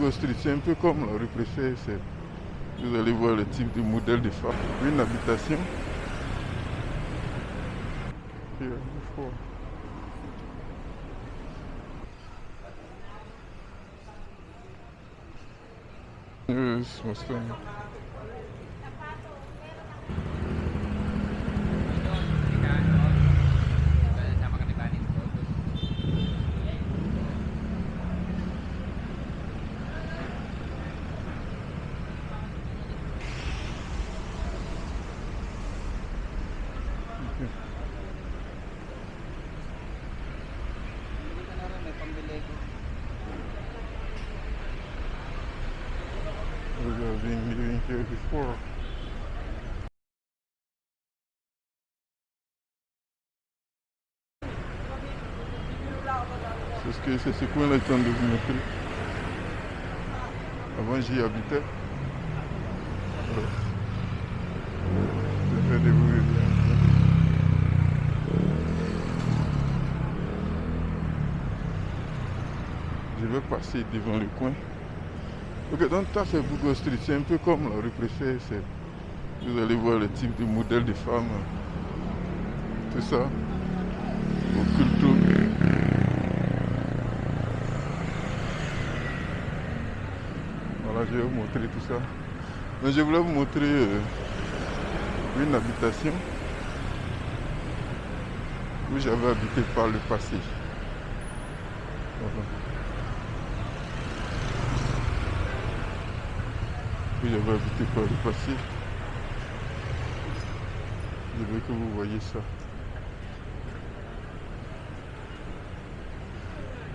Bougo Street, c'est un peu comme la rue préférée. Vous allez voir le type de modèle de femme. Une habitation. Here before. Yes, Mustang. We have been living here before. C'est ce coin-là est en train de vous montrer. Avant j'y habitais. Voilà. Je fais des bruits. Je vais passer devant le coin. Ok, donc ça c'est Bougo Street, c'est un peu comme la rue préférée. Vous allez voir le type de modèle de femmes. Tout ça. Au culto. Voilà, je vais vous montrer tout ça. Mais je voulais vous montrer une habitation où j'avais habité par le passé. Voilà. Où j'avais habité par le passé. Je veux que vous voyez ça.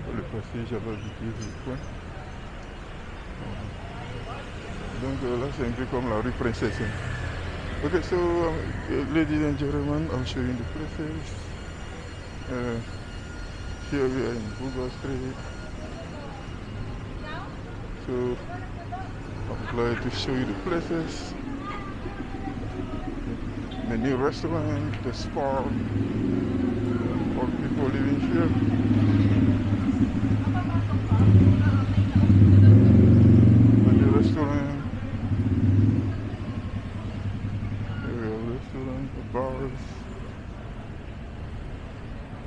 Par le passé, j'avais habité le coin. Donc là, c'est un peu comme la rue Princesse. Okay, so ladies and gentlemen, I'm showing the places. Here we are in Bougo Street. So I'm glad to show you the places. The new restaurant, the spa for people living here. The new restaurant. The bars.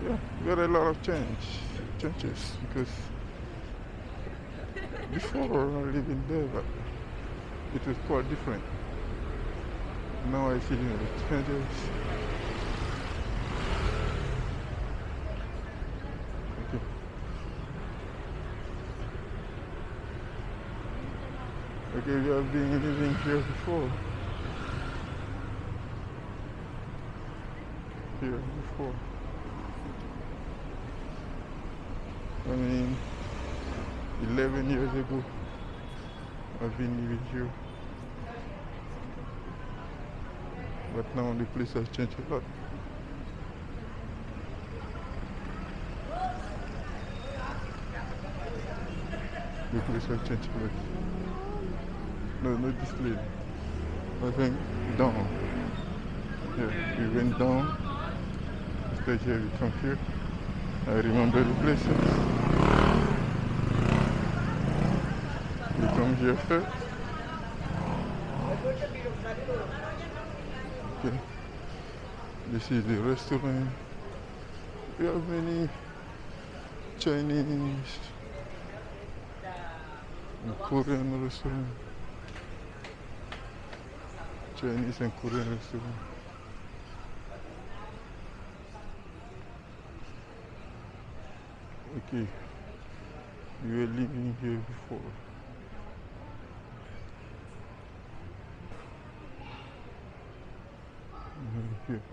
Yeah, we got a lot of changes because before I lived in there, but it was quite different. Now I see the changes. Okay. Okay, we have been living here before. Here before. I mean, 11 years ago, I've been living here. But now the place has changed a lot. The place has changed a lot. No, not this place. I think down. Yeah, we went down. After here, we come here. I remember the places. We come here first. Okay. This is the restaurant. We have many Chinese and Korean restaurant. Chinese and Korean restaurant. Okay, we were living here before. Here,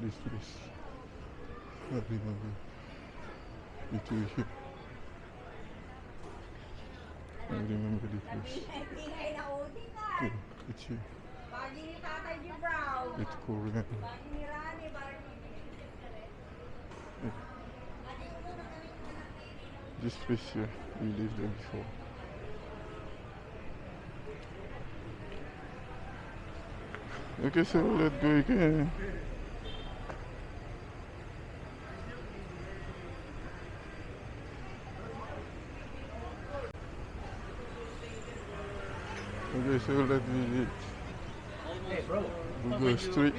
this place. I remember it was here. I remember the place. Yeah, it's here. It's Korean. Yeah. This place here, we lived there before. Okay, so let's go again. Okay, so let's visit Google Street.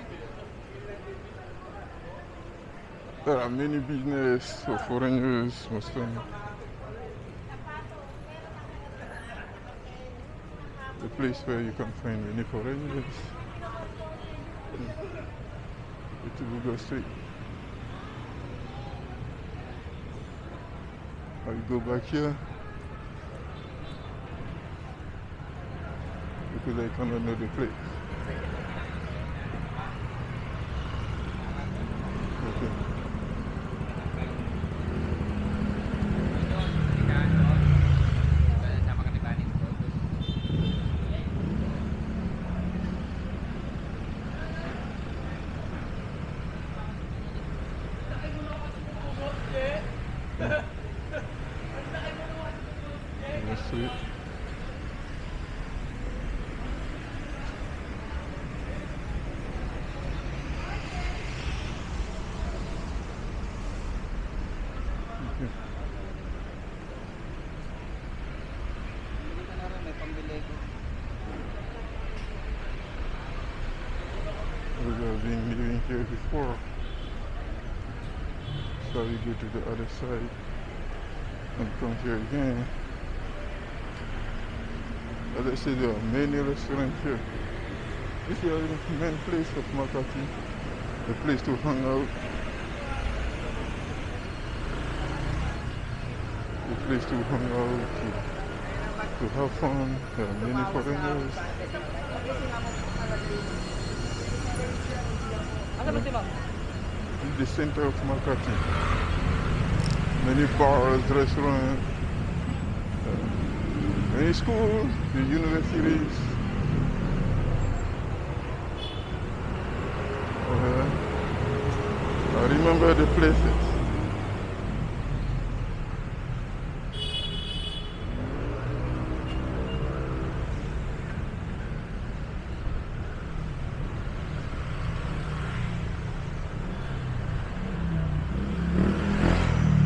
There are many business for foreigners, Muslim. The place where you can find many foreigners. It's Google Street. I go back here because I cannot know the place. Okay. Google Street. Okay. We have been living here before. So we go to the other side and come here again. As I said, there are many restaurants here. This is the main place of Makati, the place to hang out, the place to hang out, to have fun. There are many foreigners. It's the center of Makati. Many bars, restaurants, many schools, the universities. I remember the places.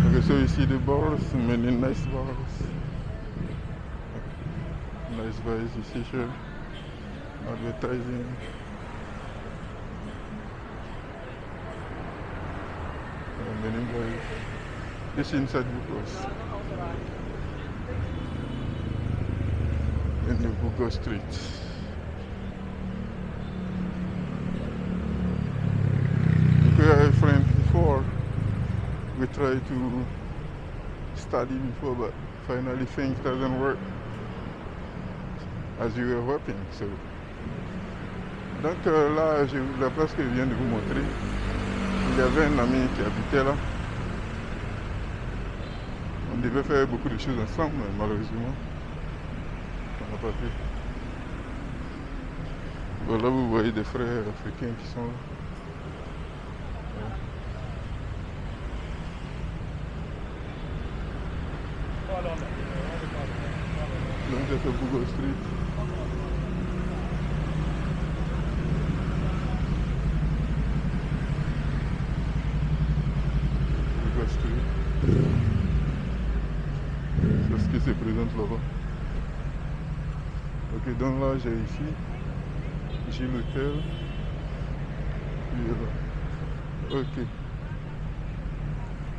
Okay, so you see the bars, many nice bars. Nice bars you see here. Advertising. Many bars. This inside Bukos. In the Bukos Street. Okay, friend, before we tried to study before, but finally things doesn't work as you were hoping. So, donc là, la place que je viens de vous montrer, il y avait un ami qui habitait là. On devait faire beaucoup de choses ensemble, mais malheureusement, on n'a pas fait. Voilà, vous voyez des frères africains qui sont là. Donc j'ai fait Google Street. Google Street. C'est ce qui se présente là-bas. Ok, donc là j'ai ici, j'ai l'hôtel. Puis là. Ok.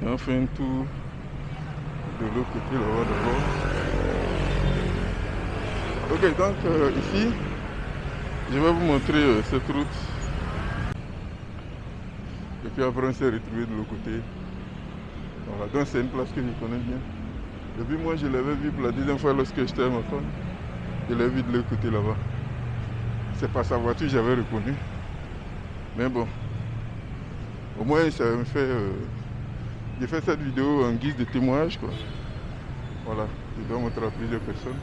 Et on fait un tour de l'autre côté là-bas d'abord. Ok, donc ici, je vais vous montrer cette route. Et puis après on s'est retrouvé de l'autre côté. Voilà, donc c'est une place que je connais bien. Et puis moi je l'avais vu pour la deuxième fois lorsque j'étais à ma femme. Je l'ai vu de l'autre côté là-bas. C'est pas sa voiture, j'avais reconnu. Mais bon, au moins ça me fait... j'ai fait cette vidéo en guise de témoignage quoi. Voilà, je dois montrer à plusieurs personnes.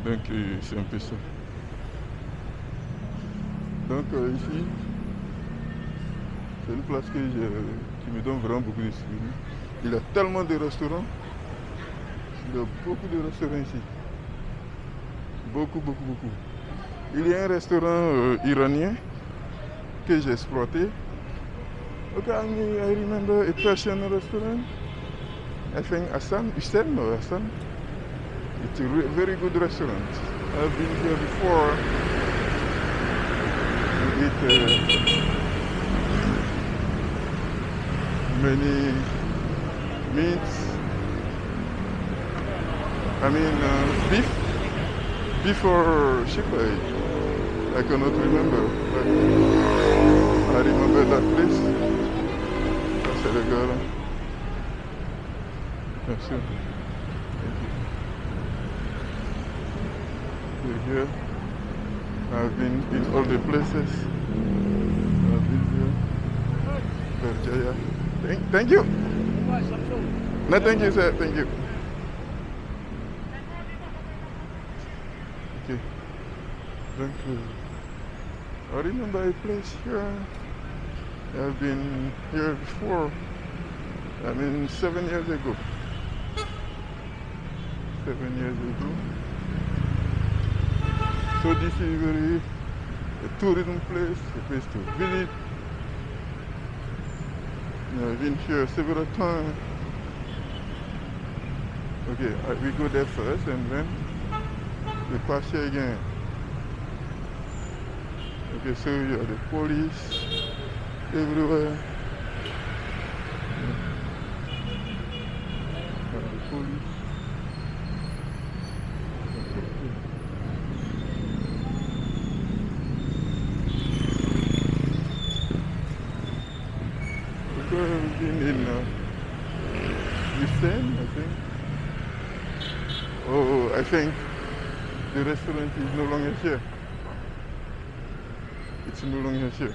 Donc c'est un peu ça. Donc ici, c'est une place qui me donne vraiment beaucoup de souvenirs. Il y a tellement de restaurants. Il y a beaucoup de restaurants ici. Beaucoup. Il y a un restaurant iranien que j'ai exploité. Okay, I remember a Persian restaurant. I think Hassan. It's a very good restaurant. I've been here before. We eat many meats. I mean, beef or sheep. I cannot remember, but I remember that place. That's the girl. Merci. Thank you. We're here. I've been in all the places. I've been here. Berjaya. Thank you. No, thank you, sir. Thank you. Okay. Thank you. I remember a place here. I've been here before. I mean, 7 years ago. 7 years ago. So this is very a tourism place, a place to visit. I've been here several times. Okay, we go there first and then we pass here again. Okay, so you have the police everywhere. The police. We've been in Houston, I think. Oh, I think the restaurant is no longer here. It's no longer here.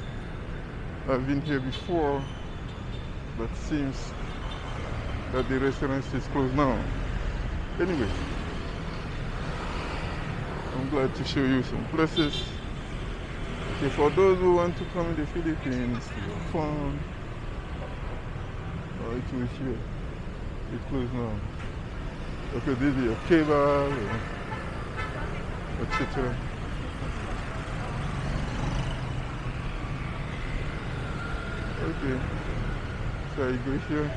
I've been here before, but seems that the restaurant is closed now. Anyway, I'm glad to show you some places. Okay, for those who want to come to the Philippines to have fun, it was here. It's closed now. Okay, this is a kebab, etc. Okay, so I go here.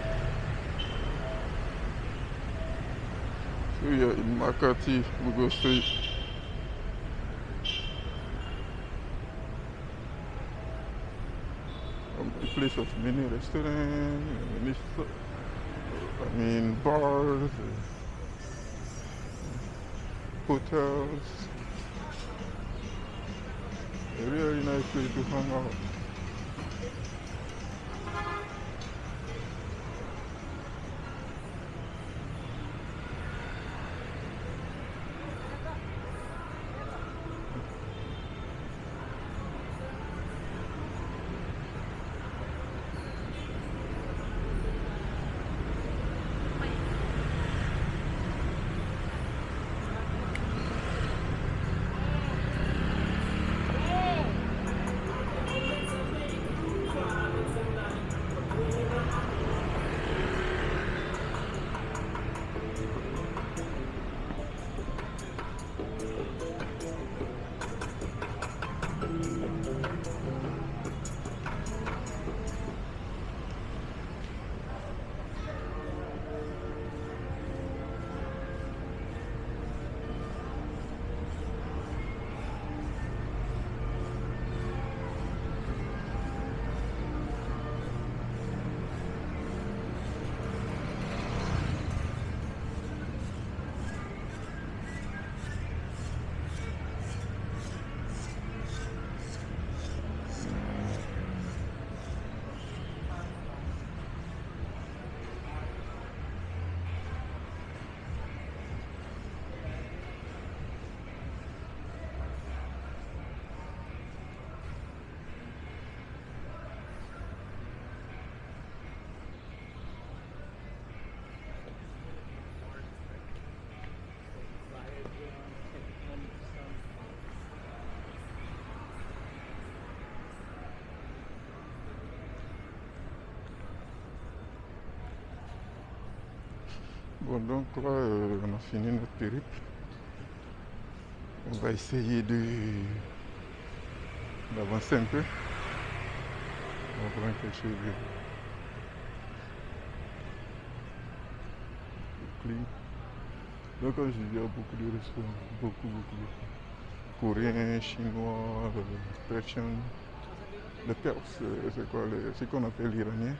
So we are in Makati, we go straight. A place of many restaurants, many, bars, hotels. A really nice place to hang out. Bon, donc là, on a fini notre périple. On va essayer d'avancer un peu. On va prendre quelque chose de clean. Donc comme je dis, il y a beaucoup de restaurants, beaucoup, beaucoup, beaucoup. Coréens, chinois, persiens. Les Perses, c'est quoi ce qu'on appelle l'Iranien.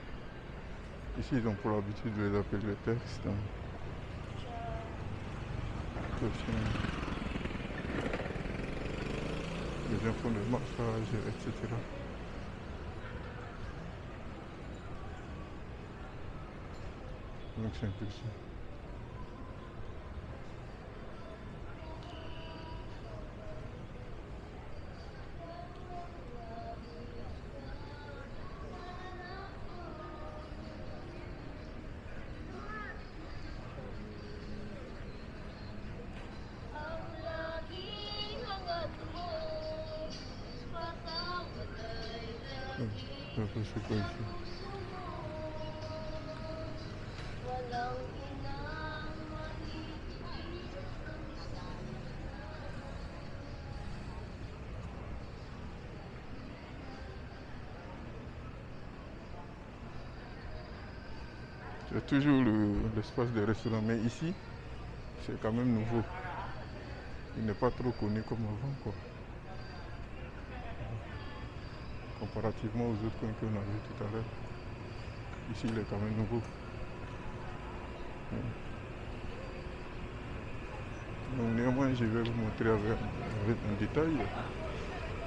Ici, ils ont pour l'habitude de les appeler les Perses. Donc, persiens, les gens font des massages, etc. Donc c'est un peu ça. Après, c'est quoi ici? C'est toujours l'espace des restaurants, mais ici, c'est quand même nouveau. Il n'est pas trop connu comme avant, quoi. Comparativement aux autres coins qu'on a vu tout à l'heure. Ici, il est quand même nouveau. Donc néanmoins, je vais vous montrer avec un détail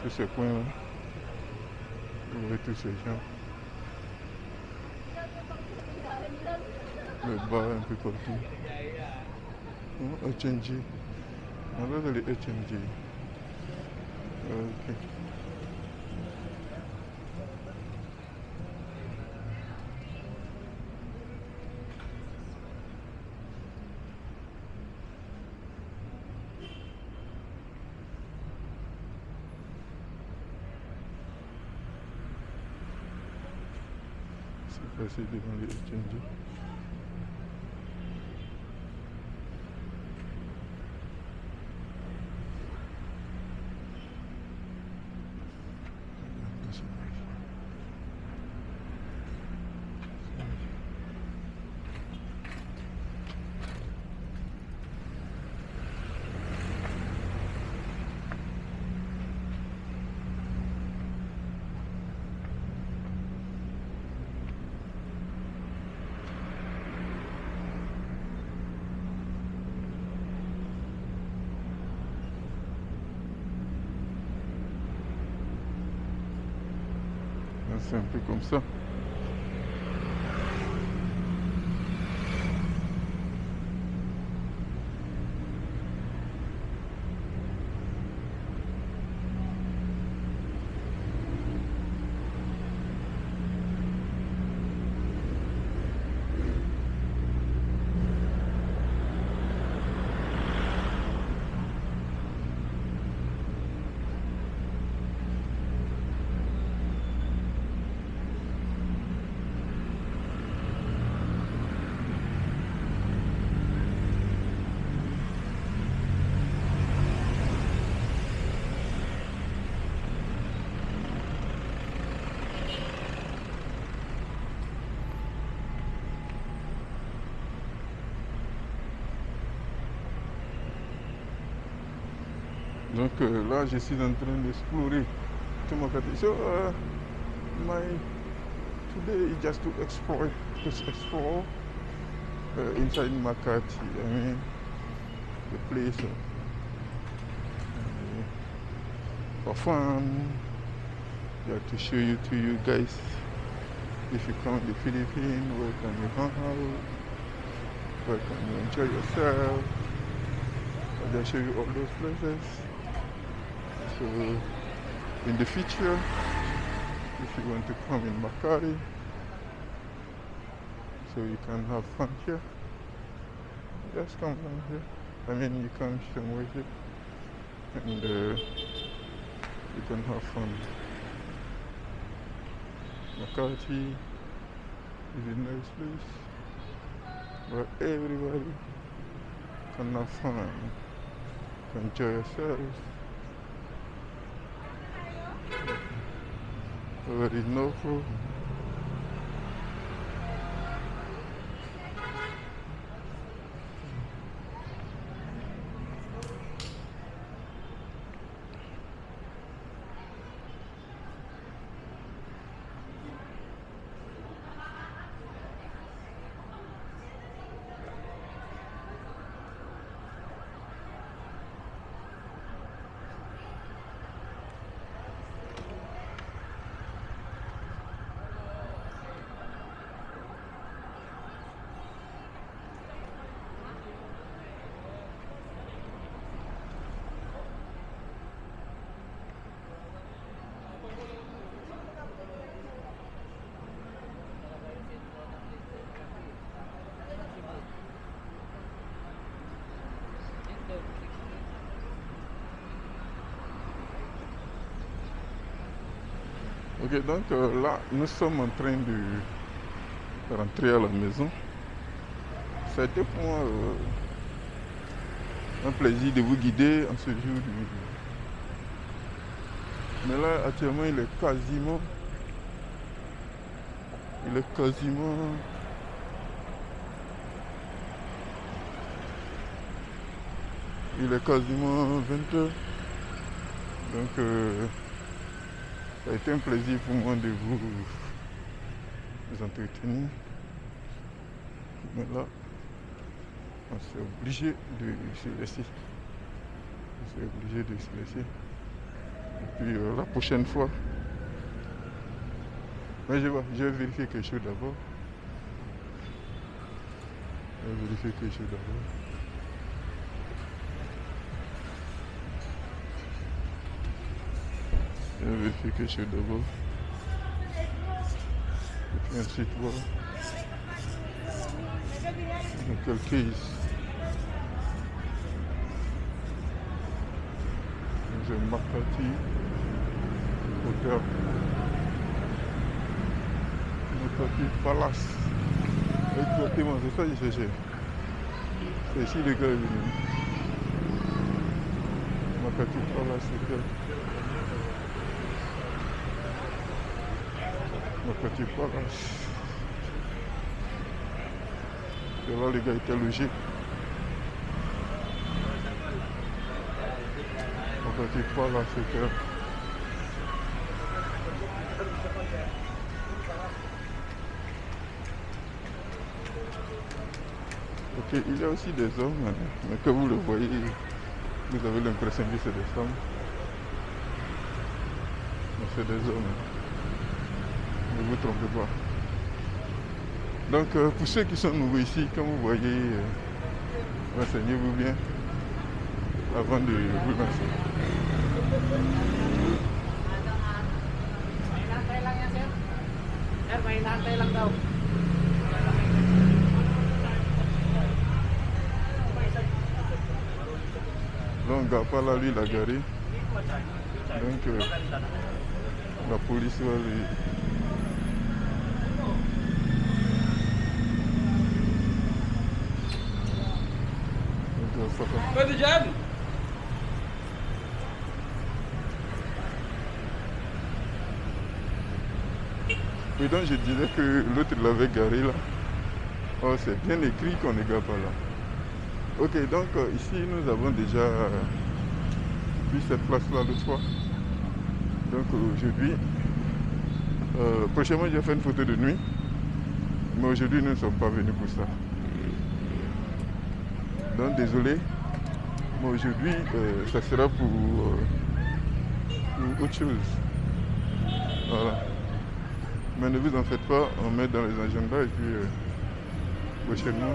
tous ces coins-là. Vous voyez tous ces gens. Le bar un peu partout. HNG. On va aller HNG. Ok. C'est passé devant les HNG. C'est un peu comme ça. Donc là, je suis en train d'explorer tout mon quartier. So, my today is just to explore inside Makati. I mean, the place for fun. Just to show you to you guys. If you come to the Philippines, where can you hang out? Where can you enjoy yourself? I'll just show you all those places. So in the future, if you want to come in Makati, so you can have fun here, just come down here. I mean, you come somewhere here and you can have fun. Makati is a nice place where everybody can have fun, enjoy yourselves. There is no food. Ok, donc là, nous sommes en train de rentrer à la maison. Ça a été pour moi un plaisir de vous guider en ce jour. Mais là, actuellement, il est quasiment 20h. Donc, ça a été un plaisir pour moi de vous entretenir. Mais là, on s'est obligé de se laisser. Et puis la prochaine fois, mais je vais vérifier quelque chose d'abord. Je vais vérifier quelque chose d'abord. Et puis ensuite voir dans quel case. J'ai Makati Hotel. Makati Palace. Exactement, c'est ça que j'ai cherché. C'est ici le gars est venu. Makati Palace Hotel. Makati Palace. Et là, les gars étaient logés. Makati Palace Hotel. Ok, il y a aussi des hommes, mais que vous le voyez, vous avez l'impression que c'est des femmes. Mais c'est des hommes. Ne vous trompez pas. Donc pour ceux qui sont nouveaux ici, comme vous voyez, renseignez-vous bien avant de vous lancer. Donc Gapala lui il a garé. Donc la police va lui. Et donc je disais que l'autre l'avait garé là. Oh, c'est bien écrit qu'on est Gapala. Ok, donc ici nous avons déjà vu cette place-là l'autre fois. Donc aujourd'hui, prochainement j'ai fait une photo de nuit. Mais aujourd'hui nous ne sommes pas venus pour ça. Donc désolé. Mais aujourd'hui ça sera pour autre chose. Voilà. Mais ne vous en faites pas, on met dans les agendas et puis prochainement.